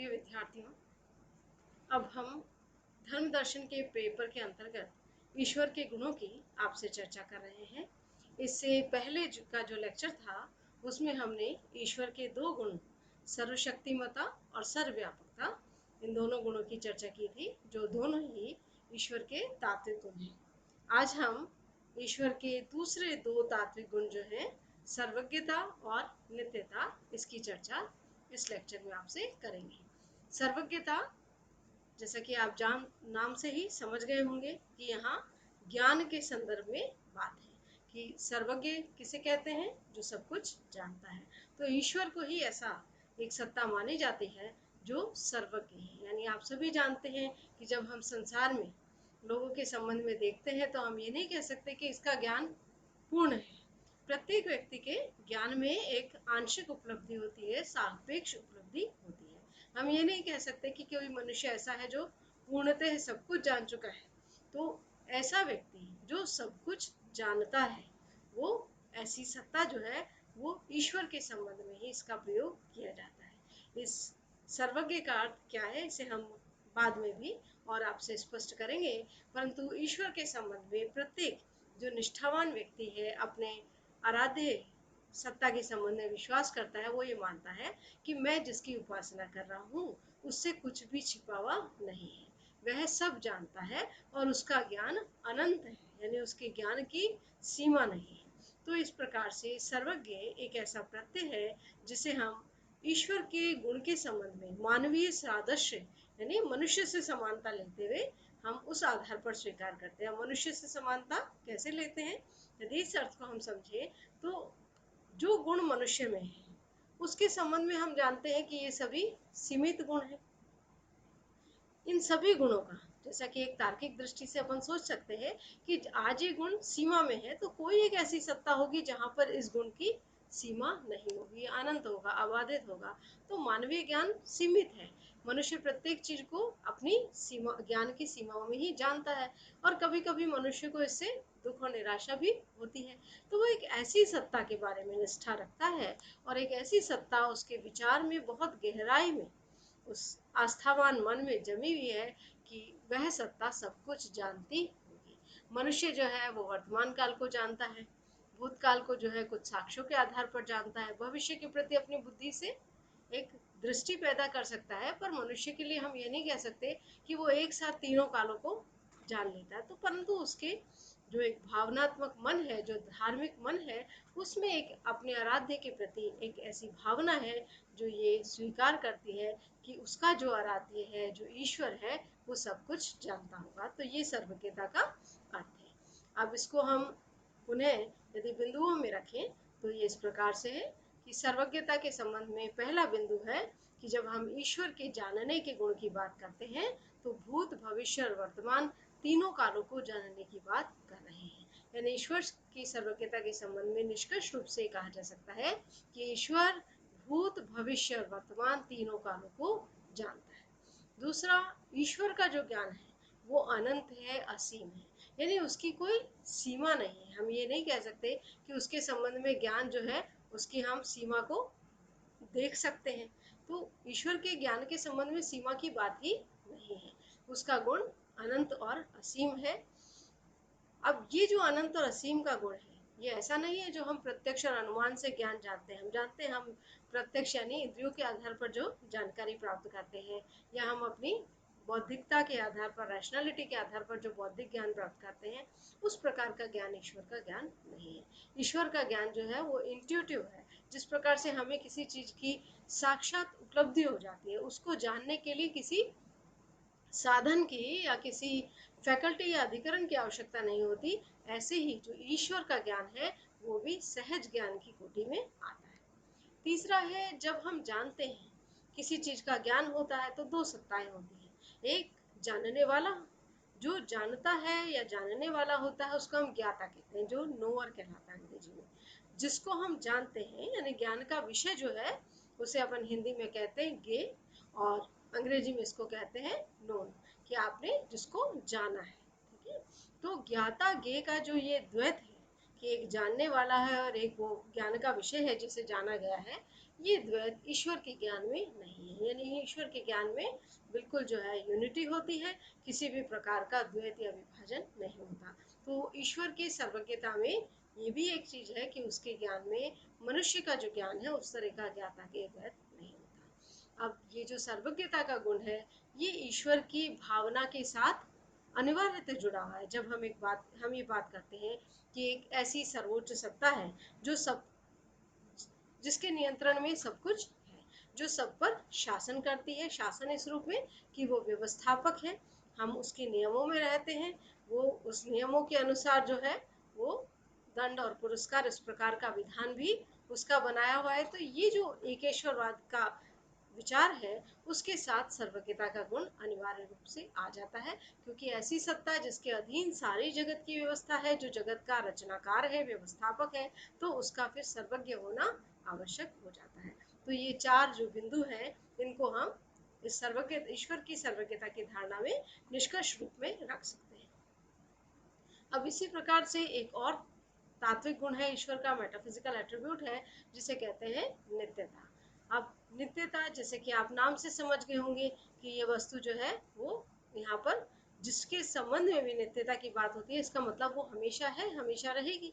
प्रिय विद्यार्थियों, अब हम धर्म दर्शन के पेपर के अंतर्गत ईश्वर के गुणों की आपसे चर्चा कर रहे हैं। इससे पहले का जो लेक्चर था उसमें हमने ईश्वर के दो गुण सर्वशक्तिमता और सर्वव्यापकता, इन दोनों गुणों की चर्चा की थी, जो दोनों ही ईश्वर के तात्विक गुण हैं। आज हम ईश्वर के दूसरे दो तात्विक गुण जो हैं सर्वज्ञता और नित्यता, इसकी चर्चा इस लेक्चर में आपसे करेंगे। सर्वज्ञता, जैसा कि आप नाम से ही समझ गए होंगे कि यहाँ ज्ञान के संदर्भ में बात है कि सर्वज्ञ किसे कहते हैं, जो सब कुछ जानता है। तो ईश्वर को ही ऐसा एक सत्ता मानी जाती है जो सर्वज्ञ है। यानी आप सभी जानते हैं कि जब हम संसार में लोगों के संबंध में देखते हैं तो हम ये नहीं कह सकते कि इसका ज्ञान पूर्ण है। प्रत्येक व्यक्ति के ज्ञान में एक आंशिक उपलब्धि होती है, सापेक्ष उपलब्धि होती है। हम ये नहीं कह सकते कि कोई मनुष्य ऐसा है जो पूर्णतः सब कुछ जान चुका है। तो ऐसा व्यक्ति जो सब कुछ जानता है, वो ऐसी सत्ता जो है वो ईश्वर के संबंध में ही इसका प्रयोग किया जाता है। इस सर्वज्ञ का अर्थ क्या है इसे हम बाद में भी और आपसे स्पष्ट करेंगे, परंतु ईश्वर के संबंध में प्रत्येक जो निष्ठावान व्यक्ति है, अपने आराध्य सत्ता के संबंध में विश्वास करता है, वो ये मानता है कि मैं जिसकी उपासना कर रहा हूँ उससे कुछ भी छिपा हुआ नहीं है, वह सब जानता है और उसका ज्ञान अनंत है, यानी उसके ज्ञान की सीमा नहीं है। तो इस प्रकार से सर्वज्ञ एक ऐसा प्रत्यय है जिसे हम ईश्वर के गुण के संबंध में मानवीय सादृश्य यानी मनुष्य से समानता लेते हुए हम उस आधार पर स्वीकार करते हैं। मनुष्य से समानता कैसे लेते हैं, यदि इस अर्थ को हम समझे तो जो गुण मनुष्य में है उसके संबंध में हम जानते हैं कि ये सभी सीमित गुण हैं। इन सभी गुणों का, जैसा कि एक तार्किक दृष्टि से अपन सोच सकते हैं कि आज ये गुण सीमा में है तो कोई एक ऐसी सत्ता होगी जहां पर इस गुण की सीमा नहीं होगी, अनंत होगा, अबाधित होगा। तो मानवीय ज्ञान सीमित है। मनुष्य प्रत्येक चीज को अपनी सीमा, ज्ञान की सीमाओं में ही जानता है और कभी कभी मनुष्य को इससे दुख और निराशा भी होती है। तो वो एक ऐसी सत्ता के बारे में निष्ठा रखता है और एक ऐसी सत्ता उसके विचार में बहुत गहराई में उस आस्थावान मन में जमी हुई है कि वह सत्ता सब कुछ जानती होगी। मनुष्य जो है वो वर्तमान काल को जानता है, भूतकाल को जो है कुछ साक्ष्यों के आधार पर जानता है, भविष्य के प्रति अपनी बुद्धि से एक दृष्टि पैदा कर सकता है। पर मनुष्य के लिए हम ये नहीं कह सकते कि वो एक साथ तीनों कालों को जान लेता है। तो परंतु उसके जो एक भावनात्मक मन है, जो धार्मिक मन है, उसमें एक अपने आराध्य के प्रति एक ऐसी भावना है जो ये स्वीकार करती है कि उसका जो आराध्य है, जो ईश्वर है, वो सब कुछ जानता होगा। तो ये सर्वज्ञता का अर्थ है। अब इसको हम पुनः यदि बिंदुओं में रखें तो ये इस प्रकार से है कि सर्वज्ञता के संबंध में पहला बिंदु है कि जब हम ईश्वर के जानने के गुण की बात करते हैं तो भूत, भविष्य और वर्तमान तीनों कालों को जानने की बात कर रहे हैं। यानी ईश्वर की सर्वज्ञता के संबंध में निष्कर्ष रूप से कहा जा सकता है कि ईश्वर भूत, भविष्य और वर्तमान तीनों कालों को जानता है। दूसरा, ईश्वर का जो ज्ञान है वो अनंत है, असीम है, यानी उसकी कोई सीमा नहीं है। हम ये नहीं कह सकते कि उसके संबंध में ज्ञान जो है उसकी हम सीमा को देख सकते हैं। तो ईश्वर के ज्ञान के संबंध में सीमा की बात ही नहीं है, उसका गुण अनंत और असीम है। अब ये जो अनंत और असीम का गुण है ये ऐसा नहीं है जो हम प्रत्यक्ष और अनुमान से ज्ञान जानते हैं। हम जानते हैं, हम प्रत्यक्ष यानी इंद्रियों के आधार पर जो जानकारी प्राप्त करते हैं, या हम अपनी बौद्धिकता के आधार पर, रैशनैलिटी के आधार पर जो बौद्धिक ज्ञान प्राप्त करते हैं, उस प्रकार का ज्ञान ईश्वर का ज्ञान नहीं है। ईश्वर का ज्ञान जो है वो इंट्यूटिव है। जिस प्रकार से हमें किसी चीज की साक्षात उपलब्धि हो जाती है, उसको जानने के लिए किसी साधन की या किसी फैकल्टी या अधिकरण की आवश्यकता नहीं होती, ऐसे ही जो ईश्वर का ज्ञान है वो भी सहज ज्ञान की कोटि में आता है। तीसरा है, जब हम जानते हैं किसी चीज का ज्ञान होता है तो दो सत्ताएं होती हैं। एक जानने वाला, जो जानता है या जानने वाला होता है उसको हम ज्ञाता कहते हैं, जो नोअर कहलाता है अंग्रेजी में। जिसको हम जानते हैं यानी ज्ञान का विषय जो है उसे अपन हिंदी में कहते हैं गे, और अंग्रेजी में इसको कहते हैं नोन, कि आपने जिसको जाना है। ठीक है, तो ज्ञाता गे का जो ये द्वैत है कि एक जानने वाला है और एक वो ज्ञान का विषय है जिसे जाना गया है, ये द्वैत ईश्वर के ज्ञान में नहीं है। यानी ईश्वर के ज्ञान में बिल्कुल जो है यूनिटी होती है, किसी भी प्रकार का द्वैत या विभाजन नहीं होता। तो ईश्वर की सर्वज्ञता में ये भी एक चीज है कि उसके ज्ञान में मनुष्य का जो ज्ञान है उस तरह का ज्ञाता के द्वैत नहीं होता। अब ये जो सर्वज्ञता का गुण है, ये ईश्वर की भावना के साथ अनिवार्यतः जुड़ा हुआ है। जब हम ये बात करते हैं कि एक ऐसी सर्वोच्च सत्ता है जो सब जिसके नियंत्रण में सब कुछ है, जो सब पर शासन करती है। शासन इस रूप में कि वो व्यवस्थापक है, हम उसके नियमों में रहते हैं, वो उस नियमों के अनुसार जो है वो दंड और पुरस्कार इस प्रकार का विधान भी उसका बनाया हुआ है। तो ये जो एकेश्वरवाद का विचार है उसके साथ सर्वज्ञता का गुण अनिवार्य रूप से आ जाता है, क्योंकि ऐसी सत्ता जिसके अधीन सारी जगत की व्यवस्था है, जो जगत का रचनाकार है, व्यवस्थापक है, तो उसका फिर सर्वज्ञ होना आवश्यक हो जाता है। तो ये चार जो बिंदु हैं, इनको हम इस सर्वज्ञ ईश्वर की सर्वज्ञता की धारणा में निष्कर्ष रूप में रख सकते हैं। अब इसी प्रकार से एक और तात्विक गुण है ईश्वर का, मेटाफिजिकल एट्रीब्यूट है, जिसे कहते हैं नित्यता। अब नित्यता, जैसे कि आप नाम से समझ गए होंगे कि ये वस्तु जो है वो यहाँ पर जिसके संबंध में भी नित्यता की बात होती है, इसका मतलब वो हमेशा है, हमेशा रहेगी।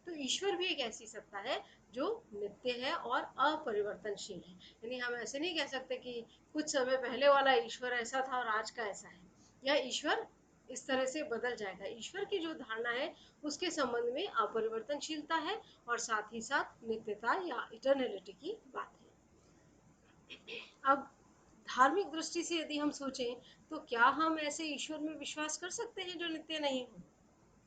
तो ईश्वर भी एक ऐसी सत्ता है जो नित्य है और अपरिवर्तनशील है। यानी हम ऐसे नहीं कह सकते कि कुछ समय पहले वाला ईश्वर ऐसा था और आज का ऐसा है, या ईश्वर इस तरह से बदल जाएगा। ईश्वर की जो धारणा है उसके संबंध में अपरिवर्तनशीलता है और साथ ही साथ नित्यता या इटर्निटी की बात है। अब धार्मिक दृष्टि से यदि हम सोचें तो क्या हम ऐसे ईश्वर में विश्वास कर सकते हैं जो नित्य नहीं हो?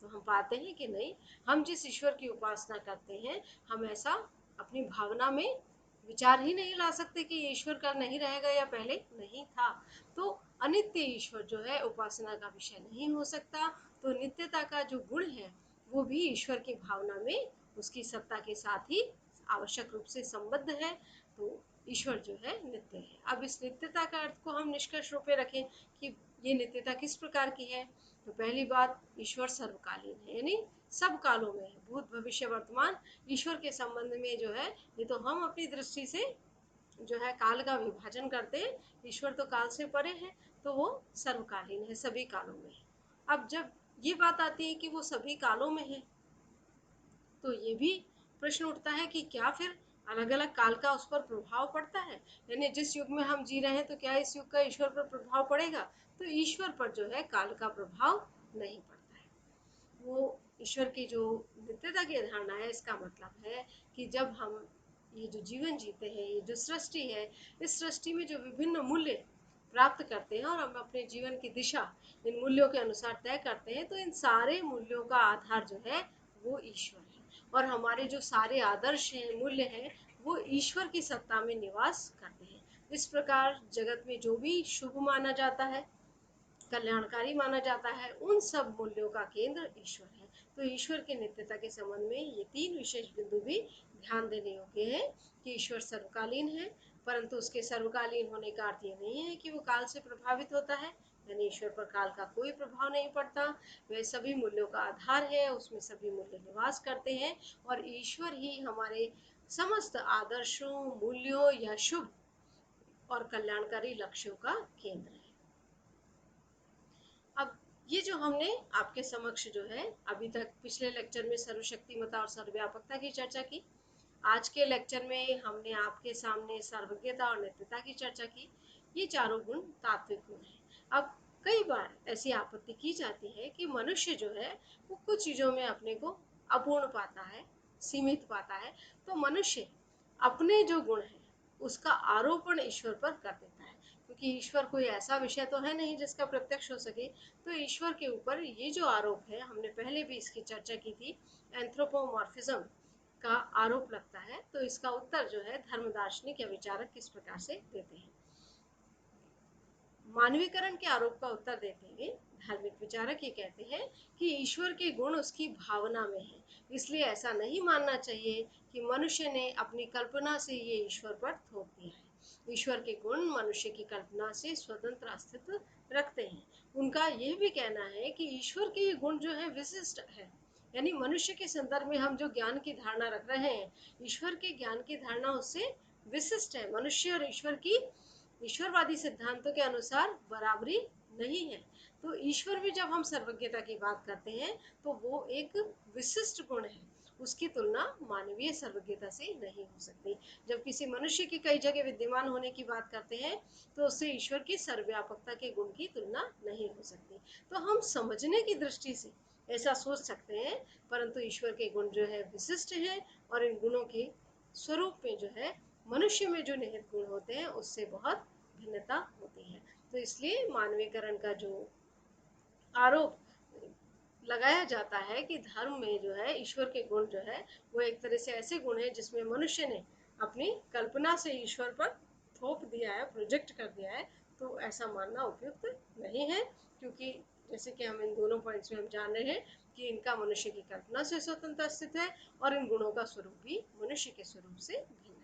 तो हम पाते हैं कि नहीं। हम जिस ईश्वर की उपासना करते हैं, हम ऐसा अपनी भावना में विचार ही नहीं ला सकते कि ये ईश्वर का नहीं रहेगा या पहले नहीं था। तो अनित्य ईश्वर जो है उपासना का विषय नहीं हो सकता। तो नित्यता का जो गुण है वो भी ईश्वर की भावना में उसकी सत्ता के साथ ही आवश्यक रूप से संबद्ध है। तो ईश्वर जो है नित्य है। अब इस नित्यता का अर्थ को हम निष्कर्ष रूप में रखें कि ये नित्यता किस प्रकार की है, तो पहली बात, ईश्वर सर्वकालीन है, यानी सब कालों में है, भूत भविष्य वर्तमान। ईश्वर के संबंध में जो है, ये तो हम अपनी दृष्टि से जो है काल का विभाजन करते हैं, ईश्वर तो काल से परे है, तो वो सर्वकालीन है, सभी कालों में है। अब जब ये बात आती है कि वो सभी कालों में है, तो ये भी प्रश्न उठता है कि क्या फिर अलग अलग काल का उस पर प्रभाव पड़ता है? यानी जिस युग में हम जी रहे हैं, तो क्या इस युग का ईश्वर पर प्रभाव पड़ेगा? तो ईश्वर पर जो है काल का प्रभाव नहीं पड़ता है। वो ईश्वर की जो नित्यता की धारणा है, इसका मतलब है कि जब हम ये जो जीवन जीते हैं, ये जो सृष्टि है, इस सृष्टि में जो विभिन्न मूल्य प्राप्त करते हैं और हम अपने जीवन की दिशा इन मूल्यों के अनुसार तय करते हैं, तो इन सारे मूल्यों का आधार जो है वो ईश्वर है। और हमारे जो सारे आदर्श हैं, मूल्य हैं, वो ईश्वर की सत्ता में निवास करते हैं। इस प्रकार जगत में जो भी शुभ माना जाता है, कल्याणकारी माना जाता है, उन सब मूल्यों का केंद्र ईश्वर है। तो ईश्वर की नित्यता के संबंध में ये तीन विशेष बिंदु भी ध्यान देने योग्य है कि ईश्वर सर्वकालीन है, परंतु उसके सर्वकालीन होने का अर्थ ये नहीं है कि वो काल से प्रभावित होता है, यानी ईश्वर पर काल का कोई प्रभाव नहीं पड़ता। वह सभी मूल्यों का आधार है, उसमें सभी मूल्य निवास करते हैं और ईश्वर ही हमारे समस्त आदर्शों, मूल्यों या शुभ और कल्याणकारी लक्ष्यों का केंद्र है। अब ये जो हमने आपके समक्ष जो है अभी तक पिछले लेक्चर में सर्वशक्तिमता और सर्वव्यापकता की चर्चा की, आज के लेक्चर में हमने आपके सामने सर्वज्ञता और नित्यता की चर्चा की। ये चारों गुण तात्विक गुण हैं। अब कई बार ऐसी आपत्ति की जाती है कि मनुष्य जो है वो कुछ चीज़ों में अपने को अपूर्ण पाता है, सीमित पाता है। तो मनुष्य अपने जो गुण है उसका आरोपण ईश्वर पर कर देता है, क्योंकि ईश्वर कोई ऐसा विषय तो है नहीं जिसका प्रत्यक्ष हो सके। तो ईश्वर के ऊपर ये जो आरोप है, हमने पहले भी इसकी चर्चा की थी, एंथ्रोपोमॉर्फिज्म का आरोप लगता है। तो इसका उत्तर जो है धर्म दार्शनिक या विचारक किस प्रकार से देते हैं। मानवीकरण के आरोप का उत्तर देते हुए धार्मिक विचारक ये कहते हैं कि ईश्वर के गुण उसकी भावना में है, इसलिए ऐसा नहीं मानना चाहिए कि मनुष्य ने अपनी कल्पना से ये ईश्वर पर थोप दिया है। ईश्वर के गुण मनुष्य की कल्पना से स्वतंत्र अस्तित्व रखते हैं। उनका यह भी कहना है कि ईश्वर के ये गुण जो है विशिष्ट है, यानी मनुष्य के संदर्भ में हम जो ज्ञान की धारणा रख रहे हैं, ईश्वर के ज्ञान की धारणा उससे विशिष्ट है। मनुष्य और ईश्वर की ईश्वरवादी सिद्धांतों के अनुसार बराबरी नहीं है। तो ईश्वर भी जब हम सर्वज्ञता की बात करते हैं तो वो एक विशिष्ट गुण है, उसकी तुलना मानवीय सर्वज्ञता से नहीं हो सकती। जब किसी मनुष्य की कई जगह विद्यमान होने की बात करते हैं तो उससे ईश्वर की सर्वव्यापकता के गुण की तुलना नहीं हो सकती। तो हम समझने की दृष्टि से ऐसा सोच सकते हैं, परंतु ईश्वर के गुण जो है विशिष्ट है और इन गुणों के स्वरूप में जो है मनुष्य में जो निहित गुण होते हैं उससे बहुत भिन्नता होती है। तो इसलिए मानवीकरण का जो आरोप लगाया जाता है कि धर्म में जो है ईश्वर के गुण जो है वो एक तरह से ऐसे गुण है जिसमें मनुष्य ने अपनी कल्पना से ईश्वर पर थोप दिया है, प्रोजेक्ट कर दिया है। तो ऐसा मानना उपयुक्त नहीं है, क्योंकि जैसे कि हम इन दोनों पॉइंट्स में हम जान रहे हैं कि इनका मनुष्य की कल्पना से स्वतंत्र अस्तित्व है और इन गुणों का स्वरूप भी मनुष्य के स्वरूप से भिन्न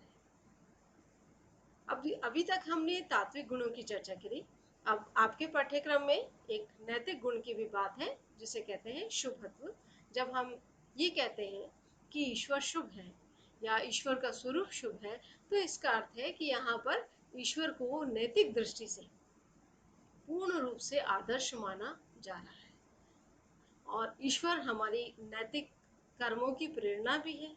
है। अभी तक हमने तात्विक गुणों की चर्चा करी। अब आपके पाठ्यक्रम में एक नैतिक गुण की भी बात है जिसे कहते हैं शुभत्व। जब हम ये कहते हैं कि ईश्वर शुभ है या ईश्वर का स्वरूप शुभ है, तो इसका अर्थ है कि यहाँ पर ईश्वर को नैतिक दृष्टि से पूर्ण रूप से आदर्श माना जा रहा है और ईश्वर हमारी नैतिक कर्मों की प्रेरणा भी है।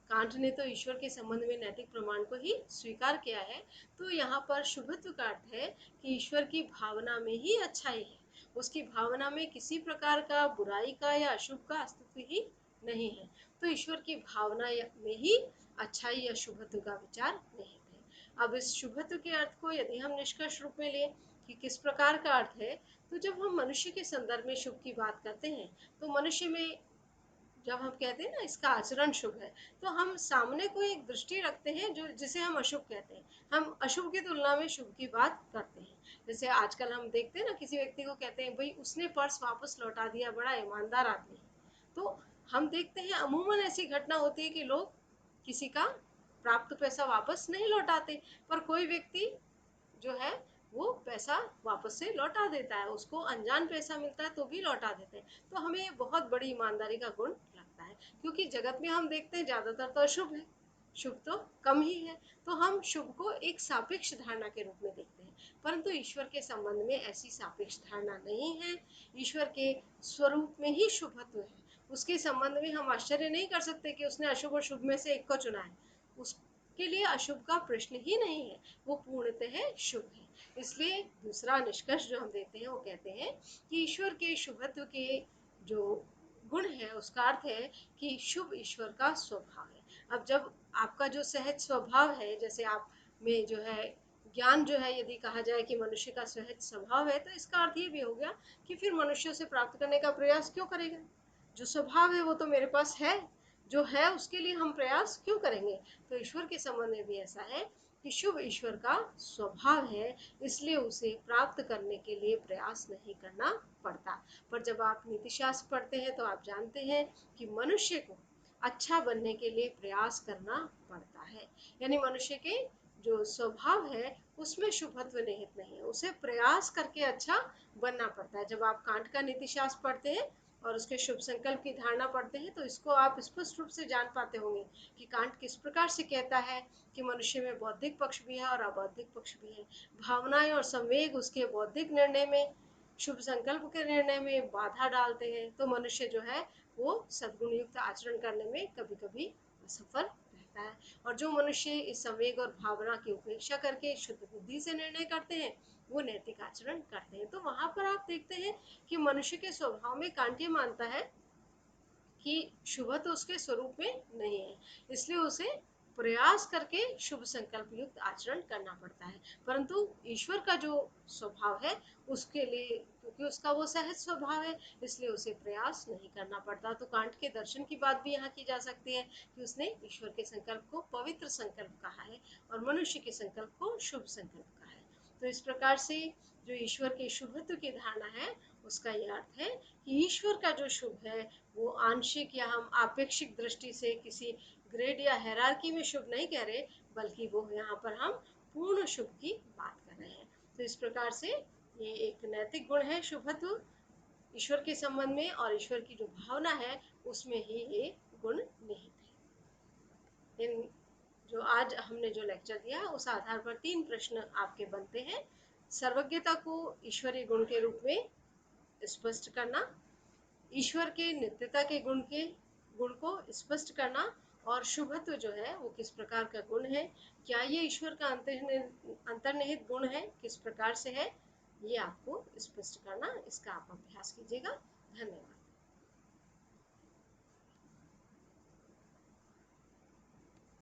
कांट ने तो ईश्वर के संबंध में नैतिक प्रमाण को ही स्वीकार किया है। तो यहाँ पर शुभत्व का अर्थ है कि ईश्वर की भावना में ही अच्छाई है, उसकी भावना में किसी प्रकार का बुराई का या अशुभ का अस्तित्व ही नहीं है। तो ईश्वर की भावना में ही अच्छाई या शुभत्व का विचार नहीं है। अब इस शुभत्व के अर्थ को यदि हम निष्कर्ष रूप में लें कि किस प्रकार का अर्थ है, तो जब हम मनुष्य के संदर्भ में शुभ की बात करते हैं तो मनुष्य में जब हम कहते हैं ना इसका आचरण शुभ है, तो हम सामने कोई एक दृष्टि रखते हैं जो जिसे हम अशुभ कहते हैं। हम अशुभ की तुलना में शुभ की बात करते हैं। जैसे आजकल हम देखते हैं ना, किसी व्यक्ति को कहते हैं भाई उसने पर्स वापस लौटा दिया, बड़ा ईमानदार आदमी है। तो हम देखते हैं अमूमन ऐसी घटना होती है कि लोग किसी का प्राप्त पैसा वापस नहीं लौटाते, पर कोई व्यक्ति जो है वो पैसा वापस से लौटा देता है, उसको अनजान पैसा मिलता है तो भी लौटा देते हैं। तो हमें बहुत बड़ी ईमानदारी का गुण लगता है, क्योंकि जगत में हम देखते हैं ज्यादातर तो अशुभ है, शुभ तो कम ही है। तो हम शुभ को एक सापेक्ष धारणा के रूप में देखते हैं, परंतु ईश्वर के संबंध में ऐसी सापेक्ष धारणा नहीं है। ईश्वर के स्वरूप में ही शुभत्व है। उसके संबंध में हम आश्चर्य नहीं कर सकते कि उसने अशुभ और शुभ में से एक को चुना है। उसके लिए अशुभ का प्रश्न ही नहीं है, वो पूर्णतः शुभ है। इसलिए दूसरा निष्कर्ष जो हम देते हैं वो कहते हैं कि ईश्वर के शुभत्व के जो गुण है उसका अर्थ है कि शुभ ईश्वर का स्वभाव है। अब जब आपका जो सहज स्वभाव है, जैसे आप में जो है ज्ञान जो है, यदि कहा जाए कि मनुष्य का सहज स्वभाव है, तो इसका अर्थ ये भी हो गया कि फिर मनुष्य से प्राप्त करने का प्रयास क्यों करेगा। जो स्वभाव है वो तो मेरे पास है, जो है उसके लिए हम प्रयास क्यों करेंगे। तो ईश्वर के संबंध में भी ऐसा है कि शुभ ईश्वर का स्वभाव है, इसलिए उसे प्राप्त करने के लिए प्रयास नहीं करना पड़ता। पर जब आप नीतिशास्त्र पढ़ते हैं तो आप जानते हैं कि मनुष्य को अच्छा बनने के लिए प्रयास करना पड़ता है। यानी मनुष्य के जो स्वभाव है उसमें शुभत्व निहित नहीं है, उसे प्रयास करके अच्छा बनना पड़ता है। जब आप कांट का नीतिशास्त्र पढ़ते हैं और उसके शुभ संकल्प की धारणा पढ़ते हैं तो इसको आप स्पष्ट रूप से जान पाते होंगे कि कांट किस प्रकार से कहता है कि मनुष्य में बौद्धिक पक्ष भी है और अबौद्धिक पक्ष भी है। भावनाएं और संवेग उसके बौद्धिक निर्णय में, शुभ संकल्प के निर्णय में बाधा डालते हैं। तो मनुष्य जो है वो सद्गुण युक्त आचरण करने में कभी कभी असफल रहता है। और जो मनुष्य इस संवेग और भावना की उपेक्षा करके शुद्ध बुद्धि से निर्णय करते हैं वो नैतिक आचरण करते हैं। तो वहां पर आप देखते हैं कि मनुष्य के स्वभाव में कांट मानता है कि शुभ तो उसके स्वरूप में नहीं है, इसलिए उसे प्रयास करके शुभ संकल्प युक्त आचरण करना पड़ता है। परंतु ईश्वर का जो स्वभाव है उसके लिए, क्योंकि उसका वो सहज स्वभाव है, इसलिए उसे प्रयास नहीं करना पड़ता। तो कांट के दर्शन की बात भी यहाँ की जा सकती है कि उसने ईश्वर के संकल्प को पवित्र संकल्प कहा है और मनुष्य के संकल्प को शुभ संकल्प कहा है। तो इस प्रकार से जो ईश्वर के शुभत्व की धारणा है उसका यह अर्थ है कि ईश्वर का जो शुभ है वो आंशिक या हम आपेक्षिक दृष्टि से किसी ग्रेड या हायरार्की में शुभ नहीं कह रहे, बल्कि वो यहाँ पर हम पूर्ण शुभ की बात कर रहे हैं। तो इस प्रकार से ये एक नैतिक गुण है शुभत्व ईश्वर के संबंध में, और ईश्वर की जो भावना है उसमें ही ये गुण निहित है। इन जो आज हमने जो लेक्चर दिया उस आधार पर 3 प्रश्न आपके बनते हैं। सर्वज्ञता को ईश्वरीय गुण के रूप में स्पष्ट करना, ईश्वर के नित्यता के गुण को स्पष्ट करना, और शुभत्व जो है वो किस प्रकार का गुण है, क्या ये ईश्वर का अंतर्निहित गुण है, किस प्रकार से है, ये आपको स्पष्ट करना। इसका आप अभ्यास कीजिएगा। धन्यवाद।